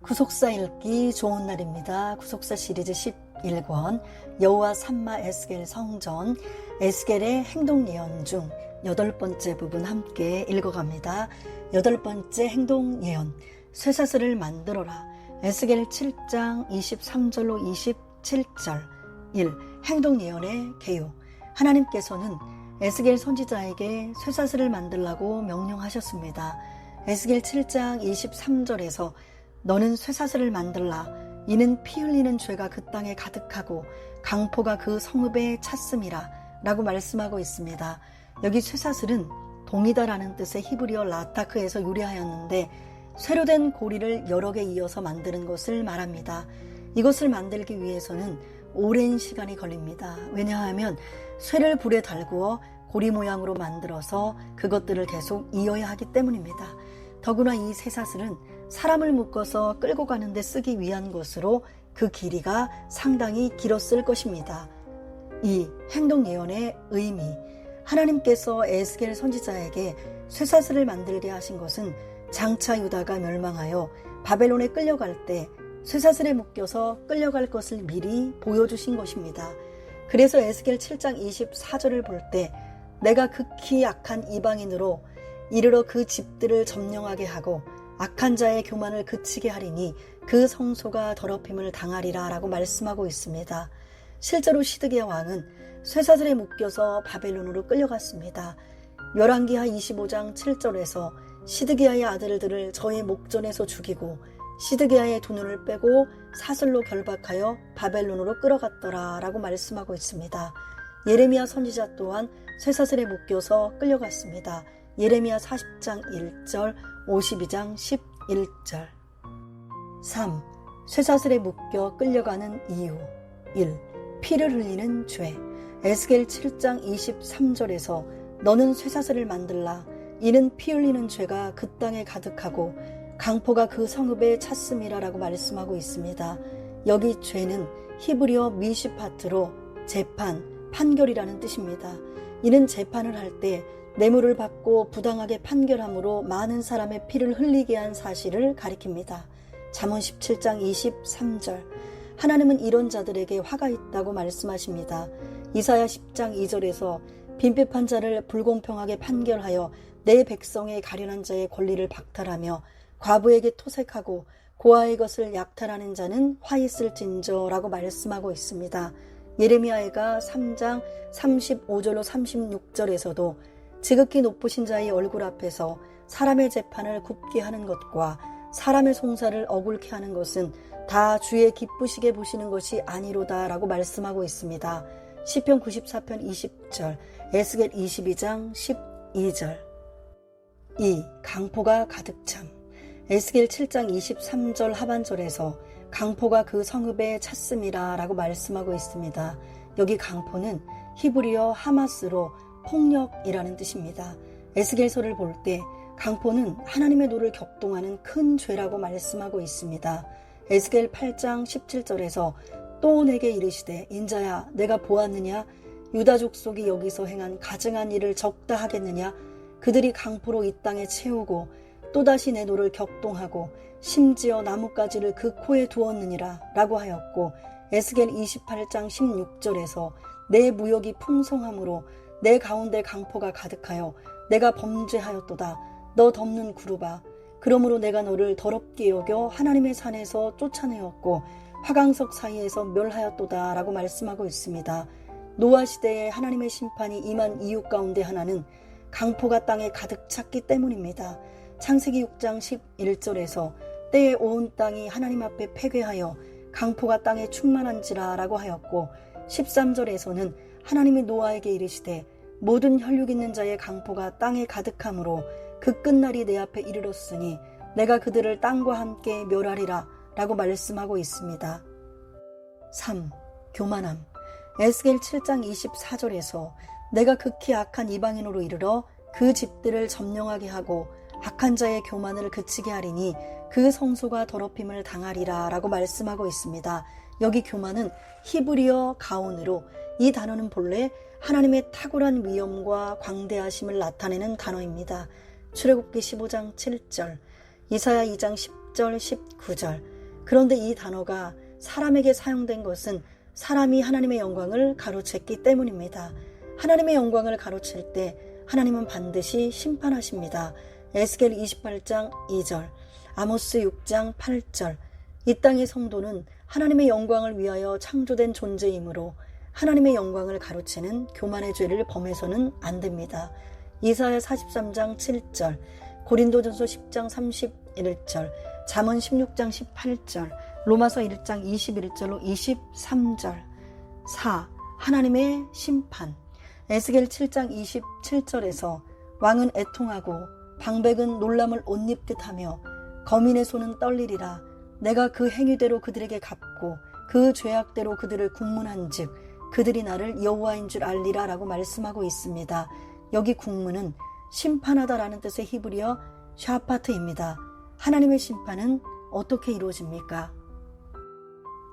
구속사 읽기 좋은 날입니다. 구속사 시리즈 11권 여호와 삼마 에스겔 성전 에스겔의 행동 예언 중 8번째 부분 함께 읽어갑니다. 8번째 행동 예언 쇠사슬을 만들어라. 에스겔 7장 23절로 27절 1. 행동 예언의 개요. 하나님께서는 에스겔 선지자에게 쇠사슬을 만들라고 명령하셨습니다. 에스겔 7장 23절에서 너는 쇠사슬을 만들라. 이는 피 흘리는 죄가 그 땅에 가득하고 강포가 그 성읍에 찼음이라 라고 말씀하고 있습니다. 여기 쇠사슬은 동이다라는 뜻의 히브리어 라타크에서 유래하였는데 쇠로 된 고리를 여러 개 이어서 만드는 것을 말합니다. 이것을 만들기 위해서는 오랜 시간이 걸립니다. 왜냐하면 쇠를 불에 달구어 고리 모양으로 만들어서 그것들을 계속 이어야 하기 때문입니다. 더구나 이 쇠사슬은 사람을 묶어서 끌고 가는데 쓰기 위한 것으로 그 길이가 상당히 길었을 것입니다. 이 행동 예언의 의미, 하나님께서 에스겔 선지자에게 쇠사슬을 만들게 하신 것은 장차 유다가 멸망하여 바벨론에 끌려갈 때 쇠사슬에 묶여서 끌려갈 것을 미리 보여주신 것입니다. 그래서 에스겔 7장 24절을 볼 때 내가 극히 악한 이방인으로 이르러 그 집들을 점령하게 하고 악한 자의 교만을 그치게 하리니 그 성소가 더럽힘을 당하리라 라고 말씀하고 있습니다. 실제로 시드기야 왕은 쇠사슬에 묶여서 바벨론으로 끌려갔습니다. 열왕기하 25장 7절에서 시드기야의 아들들을 저의 목전에서 죽이고 시드기야의 두 눈을 빼고 사슬로 결박하여 바벨론으로 끌어갔더라 라고 말씀하고 있습니다. 예레미야 선지자 또한 쇠사슬에 묶여서 끌려갔습니다. 예레미야 40장 1절, 52장 11절. 3. 쇠사슬에 묶여 끌려가는 이유. 1. 피를 흘리는 죄. 에스겔 7장 23절에서 너는 쇠사슬을 만들라. 이는 피 흘리는 죄가 그 땅에 가득하고 강포가 그 성읍에 찼음이라 라고 말씀하고 있습니다. 여기 죄는 히브리어 미시파트로 재판, 판결이라는 뜻입니다. 이는 재판을 할 때 뇌물을 받고 부당하게 판결함으로 많은 사람의 피를 흘리게 한 사실을 가리킵니다. 잠언 17장 23절. 하나님은 이런 자들에게 화가 있다고 말씀하십니다. 이사야 10장 2절에서 빈법한 자를 불공평하게 판결하여 내 백성의 가련한 자의 권리를 박탈하며 과부에게 토색하고 고아의 것을 약탈하는 자는 화 있을진저 라고 말씀하고 있습니다. 예레미야가 3장 35절로 36절에서도 지극히 높으신 자의 얼굴 앞에서 사람의 재판을 굽게 하는 것과 사람의 송사를 억울케 하는 것은 다 주의 기쁘시게 보시는 것이 아니로다 라고 말씀하고 있습니다. 시편 94편 20절, 에스겔 22장 12절. 2. 강포가 가득 참. 에스겔 7장 23절 하반절에서 강포가 그 성읍에 찼음이라 라고 말씀하고 있습니다. 여기 강포는 히브리어 하마스로 폭력이라는 뜻입니다. 에스겔서를 볼 때 강포는 하나님의 노를 격동하는 큰 죄라고 말씀하고 있습니다. 에스겔 8장 17절에서 또 내게 이르시되 인자야 내가 보았느냐 유다 족속이 여기서 행한 가증한 일을 적다 하겠느냐 그들이 강포로 이 땅에 채우고 또다시 내 노를 격동하고 심지어 나뭇가지를 그 코에 두었느니라 라고 하였고 에스겔 28장 16절에서 내 무역이 풍성함으로 내 가운데 강포가 가득하여 내가 범죄하였도다. 너 덮는 구루바. 그러므로 내가 너를 더럽게 여겨 하나님의 산에서 쫓아내었고 화강석 사이에서 멸하였도다 라고 말씀하고 있습니다. 노아 시대에 하나님의 심판이 임한 이유 가운데 하나는 강포가 땅에 가득 찼기 때문입니다. 창세기 6장 11절에서 때에 온 땅이 하나님 앞에 패괴하여 강포가 땅에 충만한지라 라고 하였고 13절에서는 하나님이 노아에게 이르시되 모든 혈육 있는 자의 강포가 땅에 가득함으로 그 끝날이 내 앞에 이르렀으니 내가 그들을 땅과 함께 멸하리라 라고 말씀하고 있습니다. 3. 교만함. 에스겔 7장 24절에서 내가 극히 악한 이방인으로 이르러 그 집들을 점령하게 하고 악한 자의 교만을 그치게 하리니 그 성소가 더럽힘을 당하리라 라고 말씀하고 있습니다. 여기 교만은 히브리어 가온으로 이 단어는 본래 하나님의 탁월한 위엄과 광대하심을 나타내는 단어입니다. 출애굽기 15장 7절, 이사야 2장 10절 19절, 그런데 이 단어가 사람에게 사용된 것은 사람이 하나님의 영광을 가로챘기 때문입니다. 하나님의 영광을 가로챌 때 하나님은 반드시 심판하십니다. 에스겔 28장 2절, 아모스 6장 8절. 이 땅의 성도는 하나님의 영광을 위하여 창조된 존재이므로 하나님의 영광을 가로채는 교만의 죄를 범해서는 안 됩니다. 이사야 43장 7절, 고린도전서 10장 31절, 잠언 16장 18절, 로마서 1장 21절로 23절. 4. 하나님의 심판. 에스겔 7장 27절에서 왕은 애통하고 방백은 놀람을 옷 입듯 하며 거민의 손은 떨리리라. 내가 그 행위대로 그들에게 갚고 그 죄악대로 그들을 국문한 즉 그들이 나를 여호와인 줄 알리라 라고 말씀하고 있습니다. 여기 국문은 심판하다라는 뜻의 히브리어 샤파트입니다. 하나님의 심판은 어떻게 이루어집니까?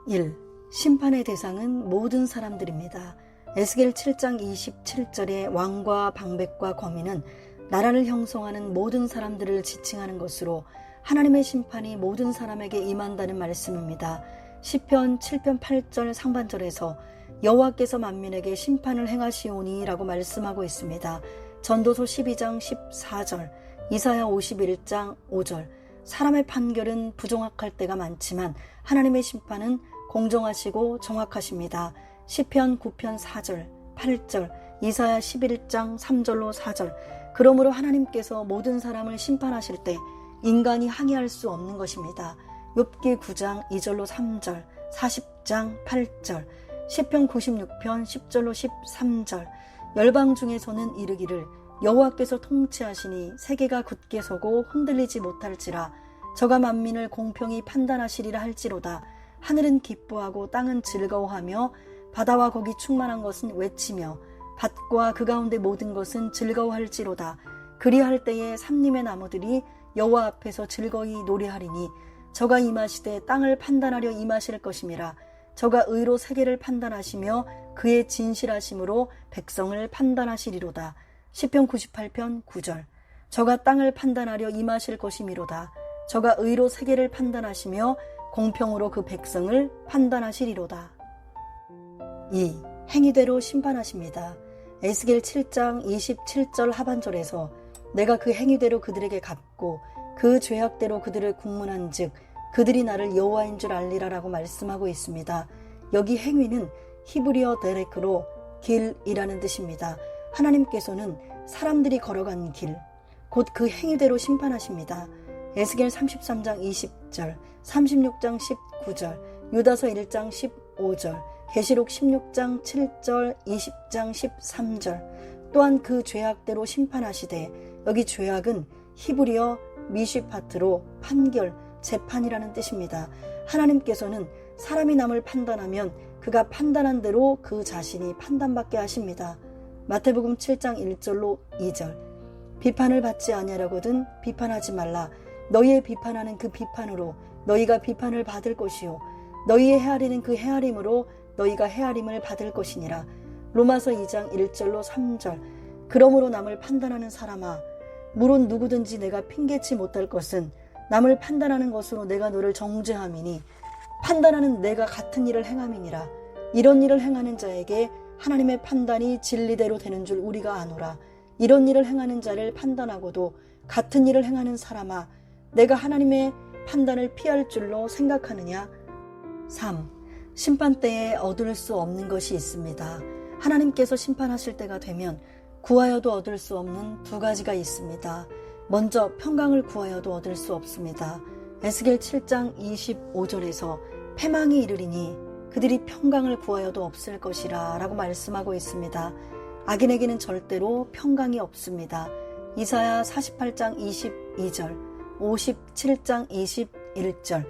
1. 심판의 대상은 모든 사람들입니다. 에스겔 7장 27절에 왕과 방백과 거민은 나라를 형성하는 모든 사람들을 지칭하는 것으로 하나님의 심판이 모든 사람에게 임한다는 말씀입니다. 시편 7편 8절 상반절에서 여호와께서 만민에게 심판을 행하시오니 라고 말씀하고 있습니다. 전도서 12장 14절, 이사야 51장 5절. 사람의 판결은 부정확할 때가 많지만 하나님의 심판은 공정하시고 정확하십니다. 시편 9편 4절, 8절, 이사야 11장 3절로 4절. 그러므로 하나님께서 모든 사람을 심판하실 때 인간이 항의할 수 없는 것입니다. 욥기 9장 2절로 3절, 40장 8절, 시편 96편 10절로 13절. 열방 중에서는 이르기를 여호와께서 통치하시니 세계가 굳게 서고 흔들리지 못할지라. 저가 만민을 공평히 판단하시리라 할지로다. 하늘은 기뻐하고 땅은 즐거워하며 바다와 거기 충만한 것은 외치며 밭과 그 가운데 모든 것은 즐거워할지로다. 그리할 때에 삼림의 나무들이 여호와 앞에서 즐거이 노래하리니 저가 임하시되 땅을 판단하려 임하실 것임이라. 저가 의로 세계를 판단하시며 그의 진실하심으로 백성을 판단하시리로다. 시편 98편 9절. 저가 땅을 판단하려 임하실 것이미로다. 저가 의로 세계를 판단하시며 공평으로 그 백성을 판단하시리로다. 2. 행위대로 심판하십니다. 에스겔 7장 27절 하반절에서 내가 그 행위대로 그들에게 갚고 그 죄악대로 그들을 국문한 즉 그들이 나를 여호와인 줄 알리라 라고 말씀하고 있습니다. 여기 행위는 히브리어 데레크로 길이라는 뜻입니다. 하나님께서는 사람들이 걸어간 길, 곧 그 행위대로 심판하십니다. 에스겔 33장 20절, 36장 19절, 유다서 1장 15절, 계시록 16장 7절, 20장 13절. 또한 그 죄악대로 심판하시되, 여기 죄악은 히브리어 미시파트로 판결, 재판이라는 뜻입니다. 하나님께서는 사람이 남을 판단하면 그가 판단한 대로 그 자신이 판단받게 하십니다. 마태복음 7장 1절로 2절. 비판을 받지 아니하려거든 비판하지 말라. 너희의 비판하는 그 비판으로 너희가 비판을 받을 것이요 너희의 헤아리는 그 헤아림으로 너희가 헤아림을 받을 것이니라. 로마서 2장 1절로 3절. 그러므로 남을 판단하는 사람아, 물론 누구든지 내가 핑계치 못할 것은 남을 판단하는 것으로 내가 너를 정죄함이니 판단하는 내가 같은 일을 행함이니라. 이런 일을 행하는 자에게 하나님의 판단이 진리대로 되는 줄 우리가 아노라. 이런 일을 행하는 자를 판단하고도 같은 일을 행하는 사람아, 내가 하나님의 판단을 피할 줄로 생각하느냐? 3. 심판 때에 얻을 수 없는 것이 있습니다. 하나님께서 심판하실 때가 되면 구하여도 얻을 수 없는 두 가지가 있습니다. 먼저 평강을 구하여도 얻을 수 없습니다. 에스겔 7장 25절에서 패망이 이르리니 그들이 평강을 구하여도 없을 것이라 라고 말씀하고 있습니다. 악인에게는 절대로 평강이 없습니다. 이사야 48장 22절, 57장 21절.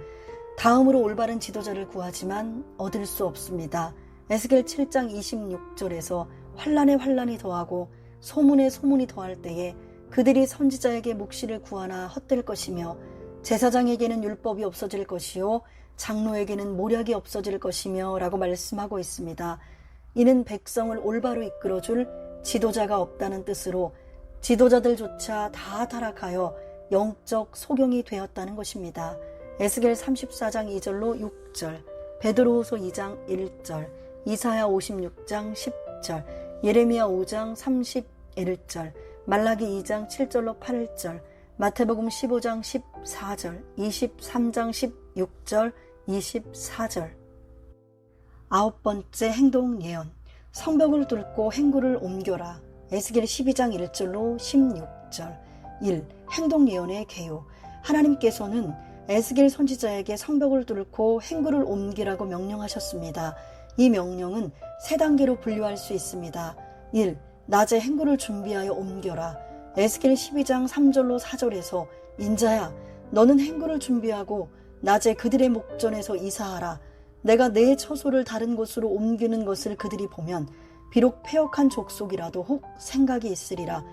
다음으로 올바른 지도자를 구하지만 얻을 수 없습니다. 에스겔 7장 26절에서 환난에 환난이 더하고 소문에 소문이 더할 때에 그들이 선지자에게 묵시를 구하나 헛될 것이며 제사장에게는 율법이 없어질 것이요 장로에게는 모략이 없어질 것이며 라고 말씀하고 있습니다. 이는 백성을 올바로 이끌어줄 지도자가 없다는 뜻으로 지도자들조차 다 타락하여 영적 소경이 되었다는 것입니다. 에스겔 34장 2절로 6절, 베드로후서 2장 1절, 이사야 56장 10절, 예레미야 5장 31절, 말라기 2장 7절로 8절, 마태복음 15장 14절, 23장 16절, 24절. 아홉 번째 행동 예언. 성벽을 뚫고 행구를 옮겨라. 에스겔 12장 1절로 16절. 1. 행동 예언의 개요. 하나님께서는 에스겔 선지자에게 성벽을 뚫고 행구를 옮기라고 명령하셨습니다. 이 명령은 세 단계로 분류할 수 있습니다. 1. 낮에 행구를 준비하여 옮겨라. 에스겔 12장 3절로 4절에서 인자야, 너는 행구를 준비하고 낮에 그들의 목전에서 이사하라. 내가 내 처소를 다른 곳으로 옮기는 것을 그들이 보면 비록 패역한 족속이라도 혹 생각이 있으리라.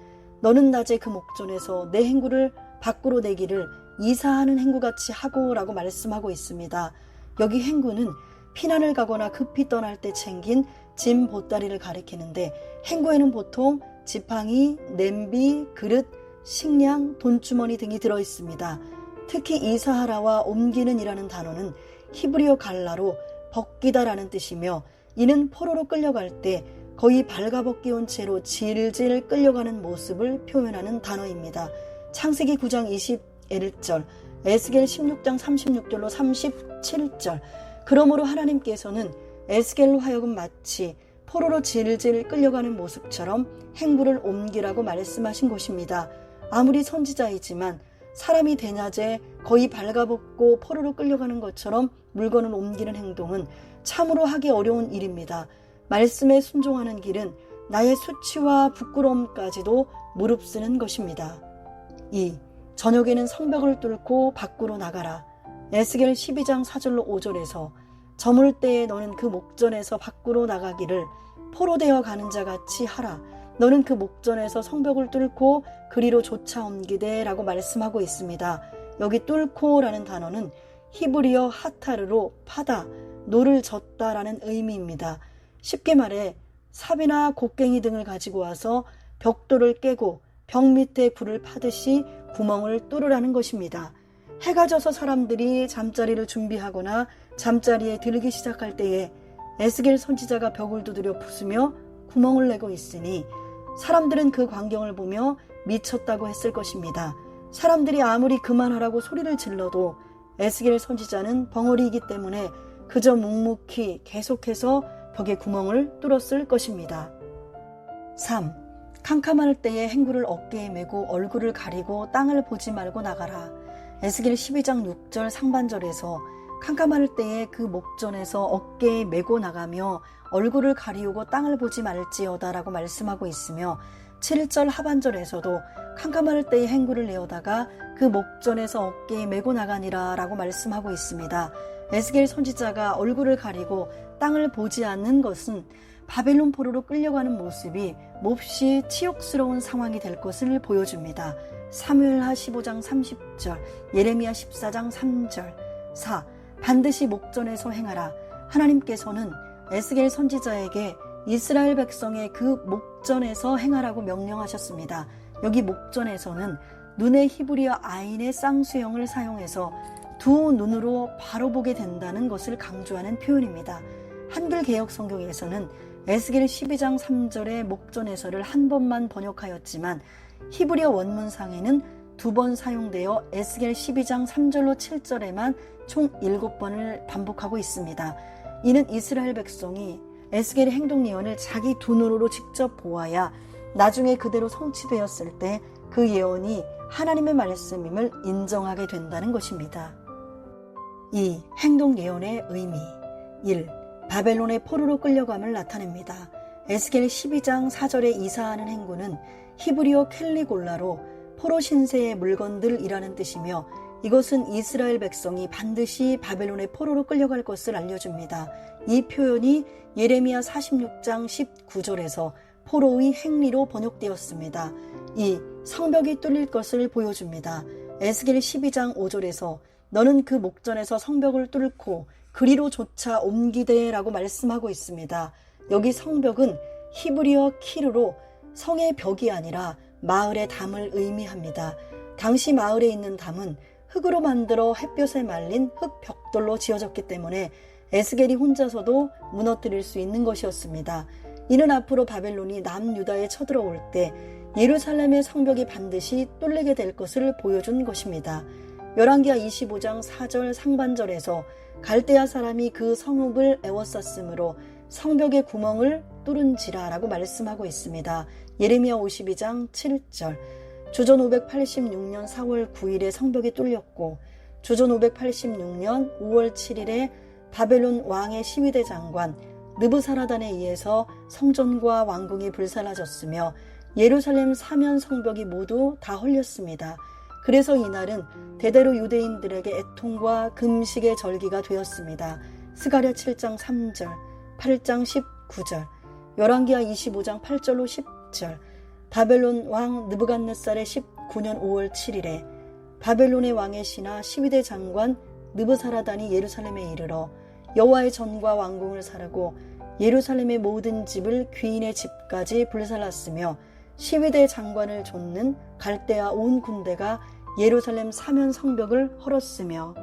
너는 낮에 그 목전에서 내 행구를 밖으로 내기를 이사하는 행구같이 하고 라고 말씀하고 있습니다. 여기 행구는 피난을 가거나 급히 떠날 때 챙긴 짐 보따리를 가리키는데 행구에는 보통 지팡이, 냄비, 그릇, 식량, 돈주머니 등이 들어있습니다. 특히 이사하라와 옮기는 이라는 단어는 히브리어 갈라로 벗기다라는 뜻이며 이는 포로로 끌려갈 때 거의 발가벗겨온 채로 질질 끌려가는 모습을 표현하는 단어입니다. 창세기 9장 21절, 에스겔 16장 36절로 37절. 그러므로 하나님께서는 에스겔로 하여금 마치 포로로 질질 끌려가는 모습처럼 행구를 옮기라고 말씀하신 것입니다. 아무리 선지자이지만 사람이 대낮에 거의 발가벗고 포로로 끌려가는 것처럼 물건을 옮기는 행동은 참으로 하기 어려운 일입니다. 말씀에 순종하는 길은 나의 수치와 부끄러움까지도 무릅쓰는 것입니다. 2. 저녁에는 성벽을 뚫고 밖으로 나가라. 에스겔 12장 4절로 5절에서 저물 때에 너는 그 목전에서 밖으로 나가기를 포로되어 가는 자같이 하라. 너는 그 목전에서 성벽을 뚫고 그리로 쫓아 옮기되 라고 말씀하고 있습니다. 여기 뚫고 라는 단어는 히브리어 하타르로 파다, 노를 젓다 라는 의미입니다. 쉽게 말해 삽이나 곡괭이 등을 가지고 와서 벽돌을 깨고 벽 밑에 굴을 파듯이 구멍을 뚫으라는 것입니다. 해가 져서 사람들이 잠자리를 준비하거나 잠자리에 들기 시작할 때에 에스겔 선지자가 벽을 두드려 부수며 구멍을 내고 있으니 사람들은 그 광경을 보며 미쳤다고 했을 것입니다. 사람들이 아무리 그만하라고 소리를 질러도 에스겔 선지자는 벙어리이기 때문에 그저 묵묵히 계속해서 벽에 구멍을 뚫었을 것입니다. 3. 캄캄할 때에 행구를 어깨에 메고 얼굴을 가리고 땅을 보지 말고 나가라. 에스겔 12장 6절 상반절에서 캄캄할 때에 그 목전에서 어깨에 메고 나가며 얼굴을 가리우고 땅을 보지 말지어다 라고 말씀하고 있으며 7절 하반절에서도 캄캄할 때에 행구를 내어다가 그 목전에서 어깨에 메고 나가니라 라고 말씀하고 있습니다. 에스겔 선지자가 얼굴을 가리고 땅을 보지 않는 것은 바벨론 포로로 끌려가는 모습이 몹시 치욕스러운 상황이 될 것을 보여줍니다. 사무엘하 15장 30절, 예레미야 14장 3절. 4. 반드시 목전에서 행하라. 하나님께서는 에스겔 선지자에게 이스라엘 백성의 그 목전에서 행하라고 명령하셨습니다. 여기 목전에서는 눈의 히브리어 아인의 쌍수형을 사용해서 두 눈으로 바로 보게 된다는 것을 강조하는 표현입니다. 한글 개역 성경에서는 에스겔 12장 3절의 목전에서를 한 번만 번역하였지만 히브리어 원문상에는 두 번 사용되어 에스겔 12장 3절로 7절에만 총 7번을 반복하고 있습니다. 이는 이스라엘 백성이 에스겔의 행동 예언을 자기 두 눈으로 직접 보아야 나중에 그대로 성취되었을 때 그 예언이 하나님의 말씀임을 인정하게 된다는 것입니다. 2. 행동 예언의 의미. 1. 바벨론의 포로로 끌려감을 나타냅니다. 에스겔 12장 4절에 이사하는 행구는 히브리어 켈리골라로 포로 신세의 물건들이라는 뜻이며 이것은 이스라엘 백성이 반드시 바벨론의 포로로 끌려갈 것을 알려줍니다. 이 표현이 예레미야 46장 19절에서 포로의 행리로 번역되었습니다. 이 성벽이 뚫릴 것을 보여줍니다. 에스겔 12장 5절에서 너는 그 목전에서 성벽을 뚫고 그리로 쫓아 옮기되 라고 말씀하고 있습니다. 여기 성벽은 히브리어 키르로 성의 벽이 아니라 마을의 담을 의미합니다. 당시 마을에 있는 담은 흙으로 만들어 햇볕에 말린 흙 벽돌로 지어졌기 때문에 에스겔이 혼자서도 무너뜨릴 수 있는 것이었습니다. 이는 앞으로 바벨론이 남유다에 쳐들어올 때 예루살렘의 성벽이 반드시 뚫리게 될 것을 보여준 것입니다. 열왕기하 25장 4절 상반절에서 갈대아 사람이 그 성읍을 에워쌌으므로 성벽의 구멍을 뚫은지라 라고 말씀하고 있습니다. 예레미야 52장 7절. 주전 586년 4월 9일에 성벽이 뚫렸고 주전 586년 5월 7일에 바벨론 왕의 시위대 장관 느부사라단에 의해서 성전과 왕궁이 불살라졌으며 예루살렘 사면 성벽이 모두 다 헐렸습니다. 그래서 이날은 대대로 유대인들에게 애통과 금식의 절기가 되었습니다. 스가랴 7장 3절, 8장 19절, 열왕기하 25장 8절로 10절, 바벨론 왕 느부갓네살의 19년 5월 7일에 바벨론의 왕의 신하 시위대 장관 느부사라단이 예루살렘에 이르러 여호와의 전과 왕궁을 사르고 예루살렘의 모든 집을 귀인의 집까지 불살랐으며 시위대 장관을 좇는 갈대아 온 군대가 예루살렘 사면 성벽을 헐었으며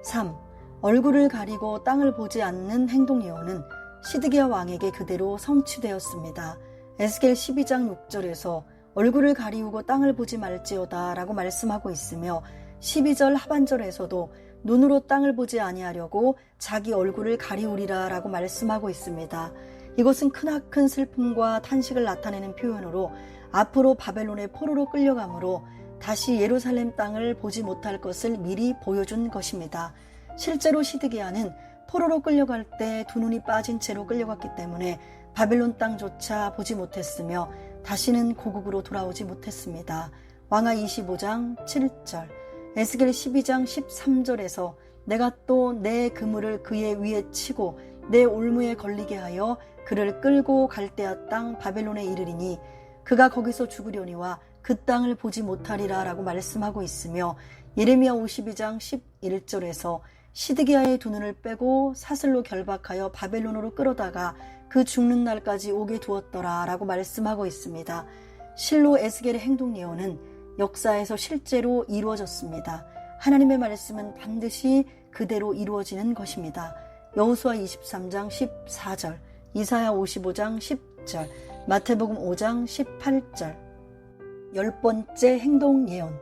3. 얼굴을 가리고 땅을 보지 않는 행동 예언은 시드기야 왕에게 그대로 성취되었습니다. 에스겔 12장 6절에서 얼굴을 가리우고 땅을 보지 말지어다 라고 말씀하고 있으며 12절 하반절에서도 눈으로 땅을 보지 아니하려고 자기 얼굴을 가리우리라 라고 말씀하고 있습니다. 이것은 크나큰 슬픔과 탄식을 나타내는 표현으로 앞으로 바벨론의 포로로 끌려가므로 다시 예루살렘 땅을 보지 못할 것을 미리 보여준 것입니다. 실제로 시드기야는 포로로 끌려갈 때 두 눈이 빠진 채로 끌려갔기 때문에 바벨론 땅조차 보지 못했으며 다시는 고국으로 돌아오지 못했습니다. 왕하 25장 7절, 에스겔 12장 13절에서 내가 또 내 그물을 그의 위에 치고 내 올무에 걸리게 하여 그를 끌고 갈대아 땅 바벨론에 이르리니 그가 거기서 죽으려니와 그 땅을 보지 못하리라 라고 말씀하고 있으며 예레미야 52장 11절에서 시드기야의 두 눈을 빼고 사슬로 결박하여 바벨론으로 끌어다가 그 죽는 날까지 오게 두었더라 라고 말씀하고 있습니다. 실로 에스겔의 행동 예언은 역사에서 실제로 이루어졌습니다. 하나님의 말씀은 반드시 그대로 이루어지는 것입니다. 여호수아 23장 14절, 이사야 55장 10절, 마태복음 5장 18절. 10번째 행동 예언.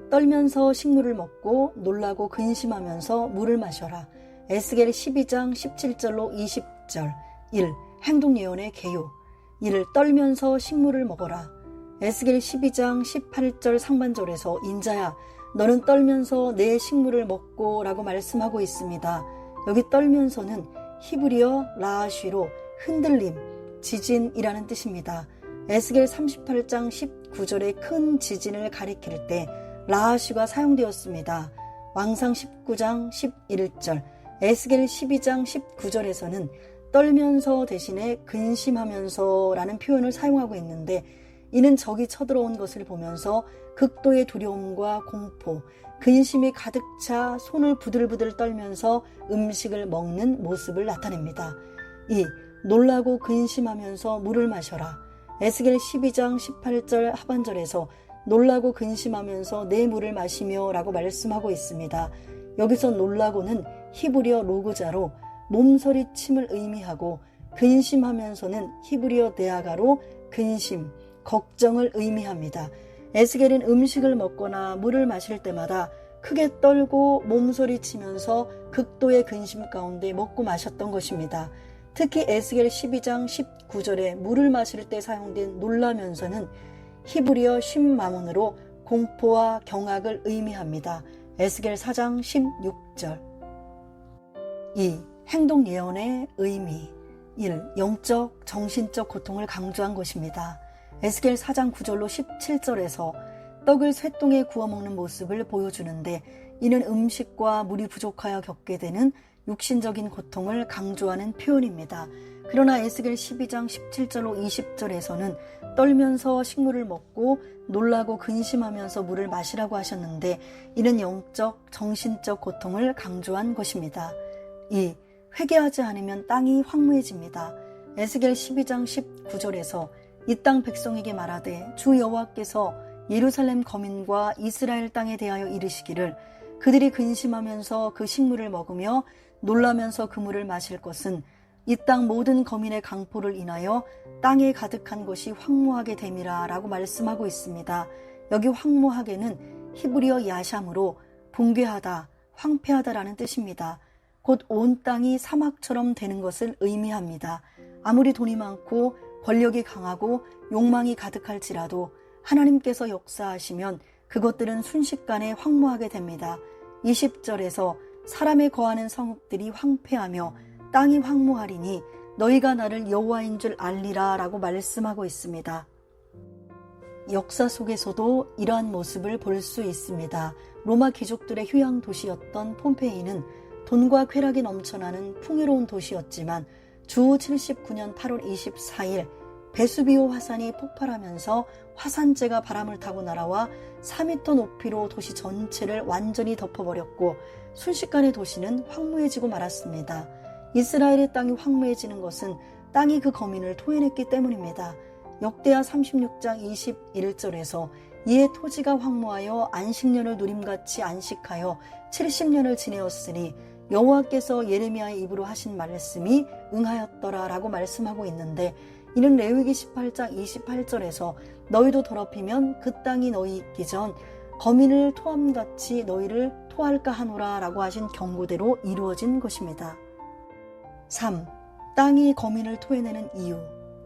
떨면서 식물을 먹고 놀라고 근심하면서 물을 마셔라. 에스겔 12장 17절로 20절. 1. 행동 예언의 개요. 1. 떨면서 식물을 먹어라. 에스겔 12장 18절 상반절에서 인자야 너는 떨면서 내 식물을 먹고 라고 말씀하고 있습니다. 여기 떨면서는 히브리어 라하쉬로 흔들림, 지진이라는 뜻입니다. 에스겔 38장 19절에 큰 지진을 가리킬 때 라하쉬가 사용되었습니다. 왕상 19장 11절, 에스겔 12장 19절에서는 떨면서 대신에 근심하면서 라는 표현을 사용하고 있는데 이는 적이 쳐들어온 것을 보면서 극도의 두려움과 공포, 근심이 가득 차 손을 부들부들 떨면서 음식을 먹는 모습을 나타냅니다. 2. 놀라고 근심하면서 물을 마셔라. 에스겔 12장 18절 하반절에서 놀라고 근심하면서 내 물을 마시며 라고 말씀하고 있습니다. 여기서 놀라고는 히브리어 로그자로 몸서리침을 의미하고 근심하면서는 히브리어 데아가로 근심, 걱정을 의미합니다. 에스겔은 음식을 먹거나 물을 마실 때마다 크게 떨고 몸소리치면서 극도의 근심 가운데 먹고 마셨던 것입니다. 특히 에스겔 12장 19절에 물을 마실 때 사용된 놀라면서는 히브리어 쉼마몬으로 공포와 경악을 의미합니다. 에스겔 4장 16절. 2. 행동 예언의 의미. 1. 영적, 정신적 고통을 강조한 것입니다. 에스겔 4장 9절로 17절에서 떡을 쇠똥에 구워 먹는 모습을 보여주는데 이는 음식과 물이 부족하여 겪게 되는 육신적인 고통을 강조하는 표현입니다. 그러나 에스겔 12장 17절로 20절에서는 떨면서 식물을 먹고 놀라고 근심하면서 물을 마시라고 하셨는데 이는 영적, 정신적 고통을 강조한 것입니다. 2. 회개하지 않으면 땅이 황무해집니다. 에스겔 12장 19절에서 이 땅 백성에게 말하되 주 여호와께서 예루살렘 거민과 이스라엘 땅에 대하여 이르시기를 그들이 근심하면서 그 식물을 먹으며 놀라면서 그 물을 마실 것은 이 땅 모든 거민의 강포를 인하여 땅에 가득한 것이 황무하게 됨이라 라고 말씀하고 있습니다. 여기 황무하게는 히브리어 야샴으로 붕괴하다, 황폐하다라는 뜻입니다. 곧 온 땅이 사막처럼 되는 것을 의미합니다. 아무리 돈이 많고 권력이 강하고 욕망이 가득할지라도 하나님께서 역사하시면 그것들은 순식간에 황무하게 됩니다. 20절에서 사람의 거하는 성읍들이 황폐하며 땅이 황무하리니 너희가 나를 여호와인 줄 알리라 라고 말씀하고 있습니다. 역사 속에서도 이러한 모습을 볼 수 있습니다. 로마 귀족들의 휴양 도시였던 폼페이는 돈과 쾌락이 넘쳐나는 풍요로운 도시였지만 주 79년 8월 24일 베수비오 화산이 폭발하면서 화산재가 바람을 타고 날아와 4m 높이로 도시 전체를 완전히 덮어버렸고 순식간에 도시는 황무해지고 말았습니다. 이스라엘의 땅이 황무해지는 것은 땅이 그 거민을 토해냈기 때문입니다. 역대하 36장 21절에서 이에 토지가 황무하여 안식년을 누림같이 안식하여 70년을 지내었으니 여호와께서 예레미야의 입으로 하신 말씀이 응하였더라 라고 말씀하고 있는데, 이는 레위기 18장 28절에서 너희도 더럽히면 그 땅이 너희 있기 전 거민을 토함같이 너희를 토할까 하노라 라고 하신 경고대로 이루어진 것입니다. 3. 땅이 거민을 토해내는 이유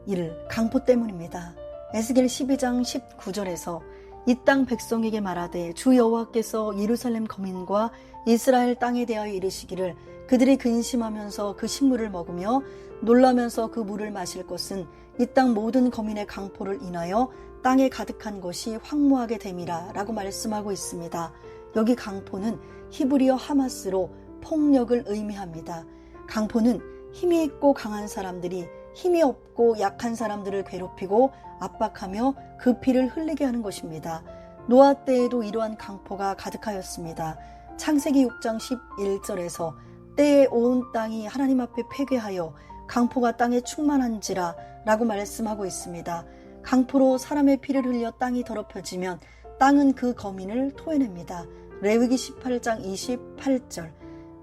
1. 강포 때문입니다. 에스겔 12장 19절에서 이 땅 백성에게 말하되 주 여호와께서 예루살렘 거민과 이스라엘 땅에 대하여 이르시기를 그들이 근심하면서 그 식물을 먹으며 놀라면서 그 물을 마실 것은 이 땅 모든 거민의 강포를 인하여 땅에 가득한 것이 황무하게 됨이라 라고 말씀하고 있습니다. 여기 강포는 히브리어 하마스로 폭력을 의미합니다. 강포는 힘이 있고 강한 사람들이 힘이 없고 약한 사람들을 괴롭히고 압박하며 그 피를 흘리게 하는 것입니다. 노아 때에도 이러한 강포가 가득하였습니다. 창세기 6장 11절에서 때에 온 땅이 하나님 앞에 패괴하여 강포가 땅에 충만한지라 라고 말씀하고 있습니다. 강포로 사람의 피를 흘려 땅이 더럽혀지면 땅은 그 거민을 토해냅니다. 레위기 18장 28절,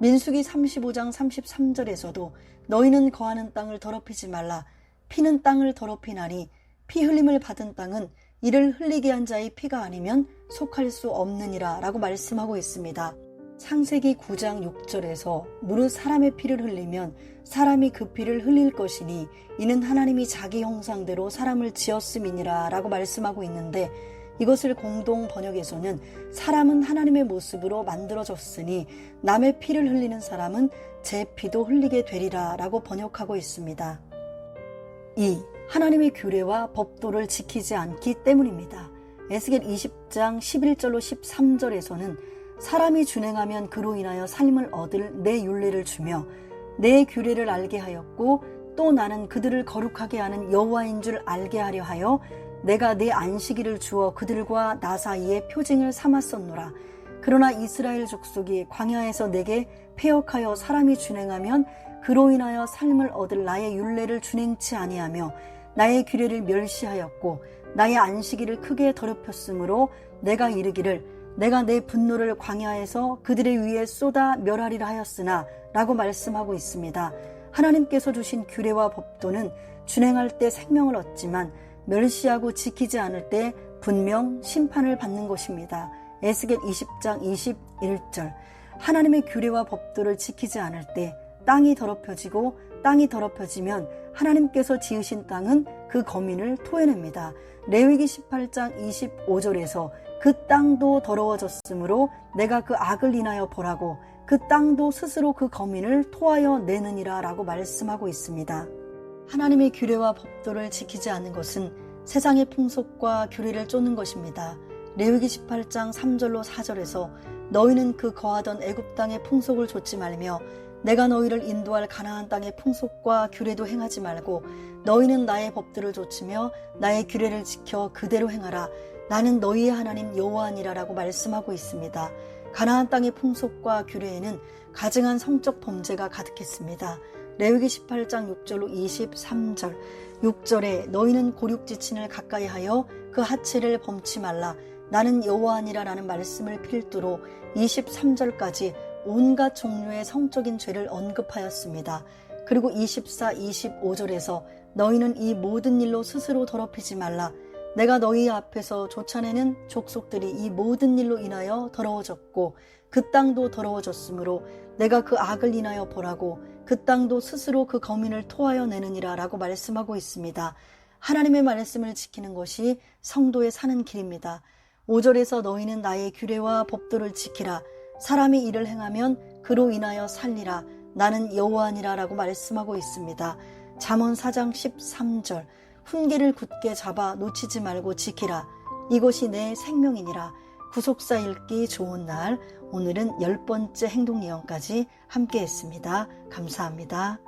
민수기 35장 33절에서도 너희는 거하는 땅을 더럽히지 말라. 피는 땅을 더럽히나니 피 흘림을 받은 땅은 이를 흘리게 한 자의 피가 아니면 속할 수 없느니라 라고 말씀하고 있습니다. 창세기 9장 6절에서 무릇 사람의 피를 흘리면 사람이 그 피를 흘릴 것이니 이는 하나님이 자기 형상대로 사람을 지었음이니라 라고 말씀하고 있는데, 이것을 공동 번역에서는 사람은 하나님의 모습으로 만들어졌으니 남의 피를 흘리는 사람은 제 피도 흘리게 되리라 라고 번역하고 있습니다. 2. 하나님의 규례와 법도를 지키지 않기 때문입니다. 에스겔 20장 11절로 13절에서는 사람이 준행하면 그로 인하여 삶을 얻을 내 율례를 주며 내 규례를 알게 하였고 또 나는 그들을 거룩하게 하는 여호와인 줄 알게 하려 하여 내가 내 안식일을 주어 그들과 나 사이에 표징을 삼았었노라. 그러나 이스라엘 족속이 광야에서 내게 패역하여 사람이 준행하면 그로 인하여 삶을 얻을 나의 율례를 준행치 아니하며 나의 규례를 멸시하였고 나의 안식일을 크게 더럽혔으므로 내가 이르기를 내가 내 분노를 광야에서 그들의 위에 쏟아 멸하리라 하였으나 라고 말씀하고 있습니다. 하나님께서 주신 규례와 법도는 준행할 때 생명을 얻지만 멸시하고 지키지 않을 때 분명 심판을 받는 것입니다. 에스겔 20장 21절, 하나님의 규례와 법도를 지키지 않을 때 땅이 더럽혀지고 땅이 더럽혀지면 하나님께서 지으신 땅은 그 거민을 토해냅니다. 레위기 18장 25절에서 그 땅도 더러워졌으므로 내가 그 악을 인하여 벌하고 그 땅도 스스로 그 거민을 토하여 내느니라 라고 말씀하고 있습니다. 하나님의 규례와 법도를 지키지 않는 것은 세상의 풍속과 규례를 쫓는 것입니다. 레위기 18장 3절로 4절에서 너희는 그 거하던 애굽 땅의 풍속을 좇지 말며 내가 너희를 인도할 가나안 땅의 풍속과 규례도 행하지 말고 너희는 나의 법들을 좇으며 나의 규례를 지켜 그대로 행하라. 나는 너희의 하나님 여호와니라 라고 말씀하고 있습니다. 가나안 땅의 풍속과 규례에는 가증한 성적 범죄가 가득했습니다. 레위기 18장 6절로 23절, 6절에 너희는 고륙지친을 가까이 하여 그 하체를 범치 말라. 나는 여호와니라 라는 말씀을 필두로 23절까지 온갖 종류의 성적인 죄를 언급하였습니다. 그리고 24, 25절에서 너희는 이 모든 일로 스스로 더럽히지 말라. 내가 너희 앞에서 쫓아내는 족속들이 이 모든 일로 인하여 더러워졌고 그 땅도 더러워졌으므로 내가 그 악을 인하여 벌하고 그 땅도 스스로 그 거민을 토하여 내느니라 라고 말씀하고 있습니다. 하나님의 말씀을 지키는 것이 성도의 사는 길입니다. 5절에서 너희는 나의 규례와 법도를 지키라. 사람이 이를 행하면 그로 인하여 살리라. 나는 여호와니라 라고 말씀하고 있습니다. 잠언 4장 13절 훈계를 굳게 잡아 놓치지 말고 지키라. 이것이 내 생명이니라. 구속사 읽기 좋은 날, 오늘은 10번째 행동예언까지 함께 했습니다. 감사합니다.